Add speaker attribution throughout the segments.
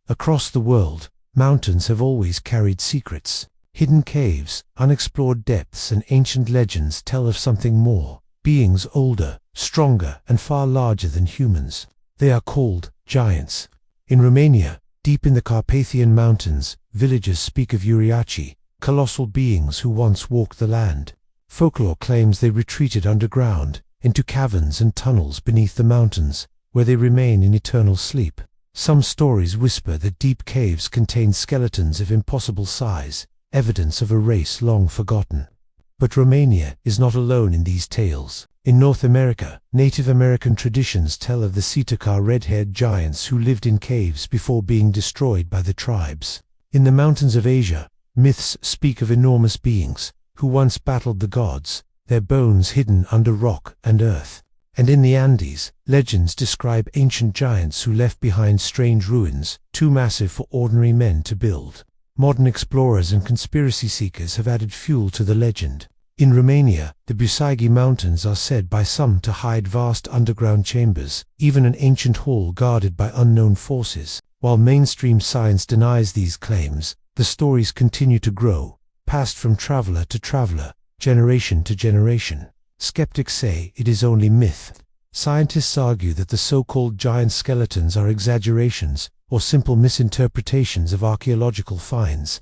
Speaker 1: Across the world, mountains have always carried secrets. Hidden caves, unexplored depths, and ancient legends tell of something more. Beings older, stronger, and far larger than humans. They are called giants. In Romania, deep in the Carpathian Mountains, villagers speak of uriași, colossal beings who once walked the land. Folklore claims they retreated underground, into caverns and tunnels beneath the mountains, where they remain in eternal sleep. Some stories whisper that deep caves contain skeletons of impossible size, evidence of a race long forgotten. But Romania is not alone in these tales. In North America, Native American traditions tell of the Si-Te-Cah red-haired giants who lived in caves before being destroyed by the tribes. In the mountains of Asia, myths speak of enormous beings who once battled the gods, their bones hidden under rock and earth. And in the Andes, legends describe ancient giants who left behind strange ruins, too massive for ordinary men to build. Modern explorers and conspiracy seekers have added fuel to the legend. In Romania, the Bucegi Mountains are said by some to hide vast underground chambers, even an ancient hall guarded by unknown forces. While mainstream science denies these claims, the stories continue to grow, passed from traveler to traveler, generation to generation. Skeptics say it is only myth. Scientists argue that the so-called giant skeletons are exaggerations or simple misinterpretations of archaeological finds.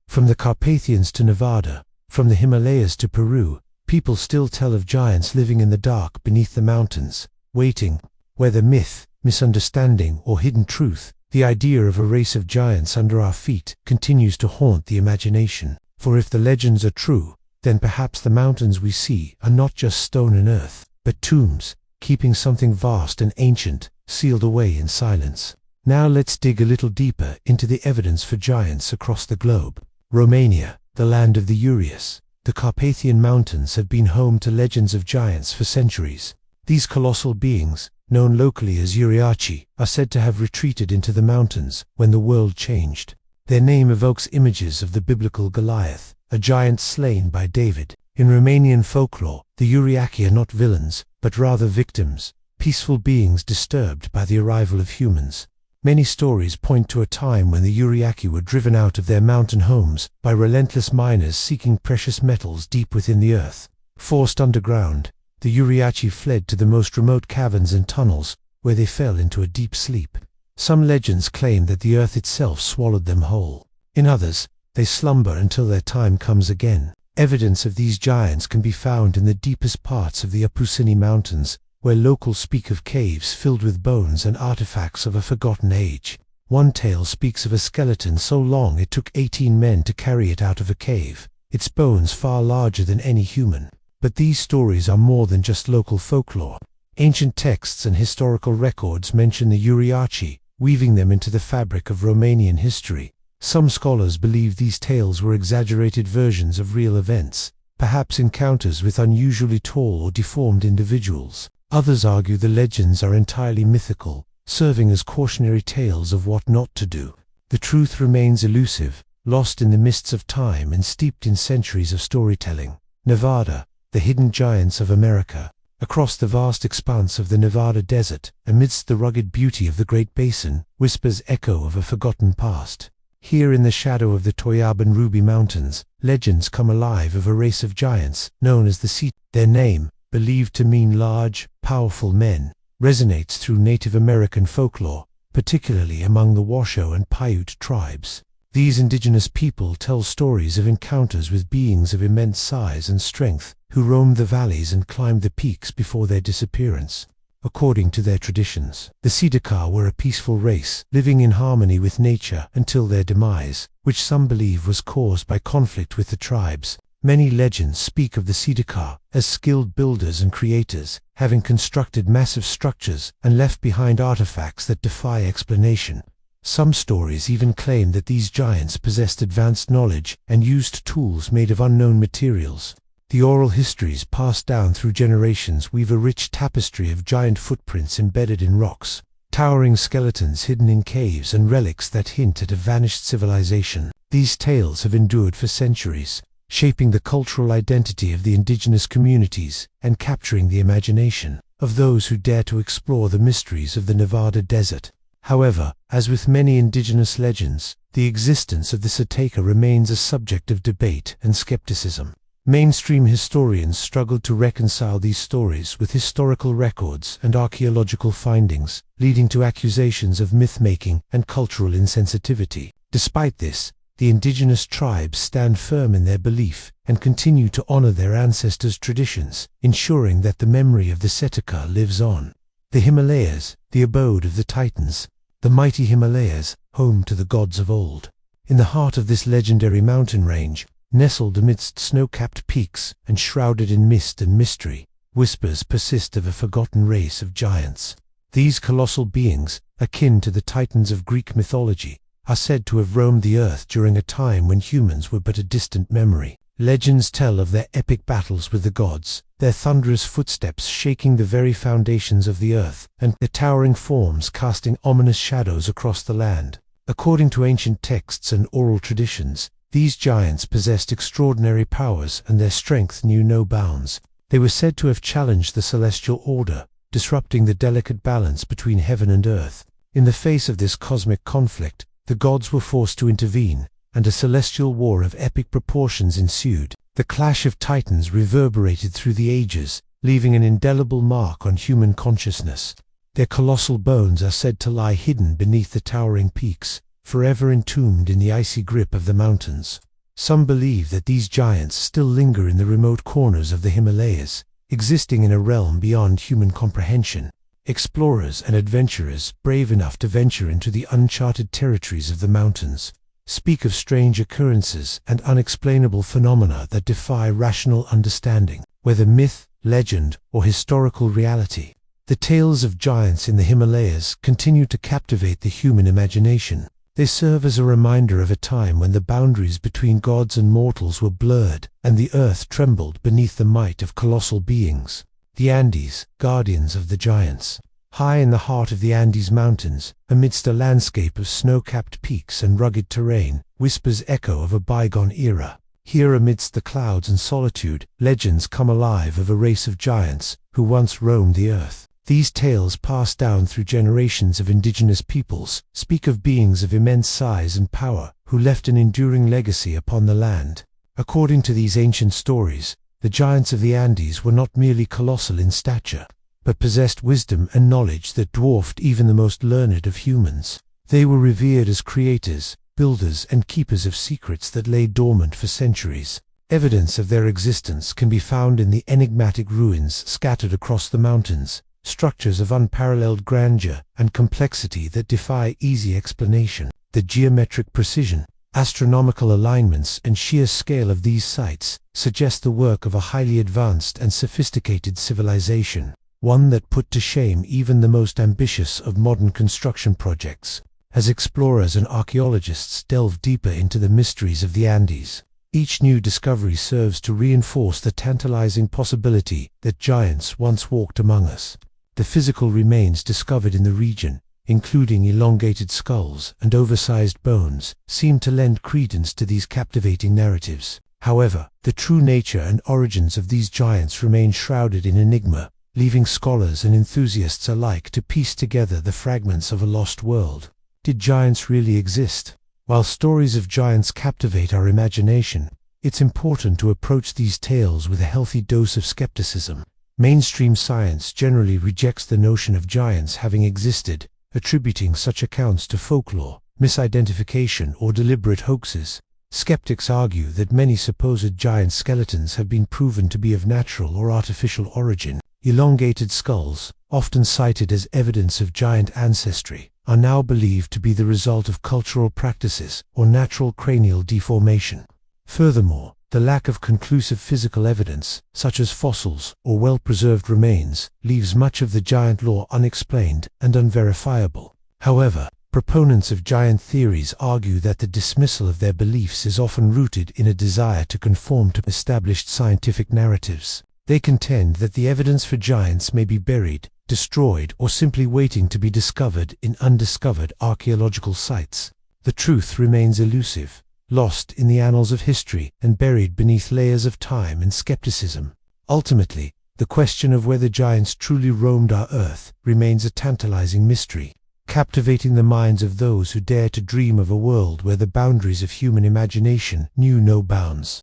Speaker 1: From the Carpathians to Nevada, from the Himalayas to Peru, people still tell of giants living in the dark beneath the mountains, waiting. Whether myth, misunderstanding, or hidden truth, the idea of a race of giants under our feet continues to haunt the imagination. For if the legends are true, then perhaps the mountains we see are not just stone and earth, but tombs, keeping something vast and ancient, sealed away in silence. Now let's dig a little deeper into the evidence for giants across the globe. Romania, the land of the uriași. The Carpathian Mountains have been home to legends of giants for centuries. These colossal beings, known locally as uriași, are said to have retreated into the mountains when the world changed. Their name evokes images of the biblical Goliath, a giant slain by David. In Romanian folklore, the uriași are not villains, but rather victims, peaceful beings disturbed by the arrival of humans. Many stories point to a time when the uriași were driven out of their mountain homes by relentless miners seeking precious metals deep within the earth. Forced underground, the uriași fled to the most remote caverns and tunnels, where they fell into a deep sleep. Some legends claim that the earth itself swallowed them whole. In others, they slumber until their time comes again. Evidence of these giants can be found in the deepest parts of the Bucegi Mountains, where locals speak of caves filled with bones and artifacts of a forgotten age. One tale speaks of a skeleton so long it took 18 men to carry it out of a cave, its bones far larger than any human. But these stories are more than just local folklore. Ancient texts and historical records mention the uriași, weaving them into the fabric of Romanian history. Some scholars believe these tales were exaggerated versions of real events, perhaps encounters with unusually tall or deformed individuals. Others argue the legends are entirely mythical, serving as cautionary tales of what not to do. The truth remains elusive, lost in the mists of time and steeped in centuries of storytelling. Nevada, the hidden giants of America. Across the vast expanse of the Nevada desert, amidst the rugged beauty of the Great Basin, whispers echo of a forgotten past. Here in the shadow of the Toyaban Ruby Mountains, legends come alive of a race of giants known as the Si-Te. Their name, believed to mean large, powerful men, resonates through Native American folklore, particularly among the Washoe and Paiute tribes. These indigenous people tell stories of encounters with beings of immense size and strength who roamed the valleys and climbed the peaks before their disappearance. According to their traditions, the Si-Te-Cah were a peaceful race, living in harmony with nature until their demise, which some believe was caused by conflict with the tribes. Many legends speak of the Si-Te-Cah as skilled builders and creators, having constructed massive structures and left behind artifacts that defy explanation. Some stories even claim that these giants possessed advanced knowledge and used tools made of unknown materials. The oral histories passed down through generations weave a rich tapestry of giant footprints embedded in rocks, towering skeletons hidden in caves and relics that hint at a vanished civilization. These tales have endured for centuries, shaping the cultural identity of the indigenous communities and capturing the imagination of those who dare to explore the mysteries of the Nevada desert. However, as with many indigenous legends, the existence of the Si-Te-Cah remains a subject of debate and skepticism. Mainstream historians struggled to reconcile these stories with historical records and archaeological findings, leading to accusations of myth-making and cultural insensitivity. Despite this, the indigenous tribes stand firm in their belief and continue to honor their ancestors' traditions, ensuring that the memory of the Si-Te-Cah lives on. The Himalayas, the abode of the Titans, the mighty Himalayas, home to the gods of old. In the heart of this legendary mountain range, nestled amidst snow-capped peaks and shrouded in mist and mystery, whispers persist of a forgotten race of giants. These colossal beings, akin to the Titans of Greek mythology, are said to have roamed the earth during a time when humans were but a distant memory. Legends tell of their epic battles with the gods, their thunderous footsteps shaking the very foundations of the earth, and their towering forms casting ominous shadows across the land. According to ancient texts and oral traditions, these giants possessed extraordinary powers and their strength knew no bounds. They were said to have challenged the celestial order, disrupting the delicate balance between heaven and earth. In the face of this cosmic conflict, the gods were forced to intervene, and a celestial war of epic proportions ensued. The clash of titans reverberated through the ages, leaving an indelible mark on human consciousness. Their colossal bones are said to lie hidden beneath the towering peaks, forever entombed in the icy grip of the mountains. Some believe that these giants still linger in the remote corners of the Himalayas, existing in a realm beyond human comprehension. Explorers and adventurers, brave enough to venture into the uncharted territories of the mountains, speak of strange occurrences and unexplainable phenomena that defy rational understanding, whether myth, legend, or historical reality. The tales of giants in the Himalayas continue to captivate the human imagination. They serve as a reminder of a time when the boundaries between gods and mortals were blurred, and the earth trembled beneath the might of colossal beings. The Andes, guardians of the giants. High in the heart of the Andes Mountains, amidst a landscape of snow-capped peaks and rugged terrain, whispers echo of a bygone era. Here amidst the clouds and solitude, legends come alive of a race of giants who once roamed the earth. These tales, passed down through generations of indigenous peoples, speak of beings of immense size and power who left an enduring legacy upon the land. According to these ancient stories, the giants of the Andes were not merely colossal in stature, but possessed wisdom and knowledge that dwarfed even the most learned of humans. They were revered as creators, builders, and keepers of secrets that lay dormant for centuries. Evidence of their existence can be found in the enigmatic ruins scattered across the mountains, structures of unparalleled grandeur and complexity that defy easy explanation. The geometric precision, astronomical alignments, and sheer scale of these sites suggest the work of a highly advanced and sophisticated civilization, one that put to shame even the most ambitious of modern construction projects. As explorers and archaeologists delve deeper into the mysteries of the Andes, each new discovery serves to reinforce the tantalizing possibility that giants once walked among us. The physical remains discovered in the region, including elongated skulls and oversized bones, seem to lend credence to these captivating narratives. However, the true nature and origins of these giants remain shrouded in enigma, leaving scholars and enthusiasts alike to piece together the fragments of a lost world. Did giants really exist? While stories of giants captivate our imagination, it's important to approach these tales with a healthy dose of skepticism. Mainstream science generally rejects the notion of giants having existed, attributing such accounts to folklore, misidentification, or deliberate hoaxes. Skeptics argue that many supposed giant skeletons have been proven to be of natural or artificial origin. Elongated skulls, often cited as evidence of giant ancestry, are now believed to be the result of cultural practices or natural cranial deformation. Furthermore, the lack of conclusive physical evidence, such as fossils or well-preserved remains, leaves much of the giant lore unexplained and unverifiable. However, proponents of giant theories argue that the dismissal of their beliefs is often rooted in a desire to conform to established scientific narratives. They contend that the evidence for giants may be buried, destroyed, or simply waiting to be discovered in undiscovered archaeological sites. The truth remains elusive, lost in the annals of history and buried beneath layers of time and skepticism. Ultimately, the question of whether giants truly roamed our earth remains a tantalizing mystery. captivating the minds of those who dare to dream of a world where the boundaries of human imagination knew no bounds.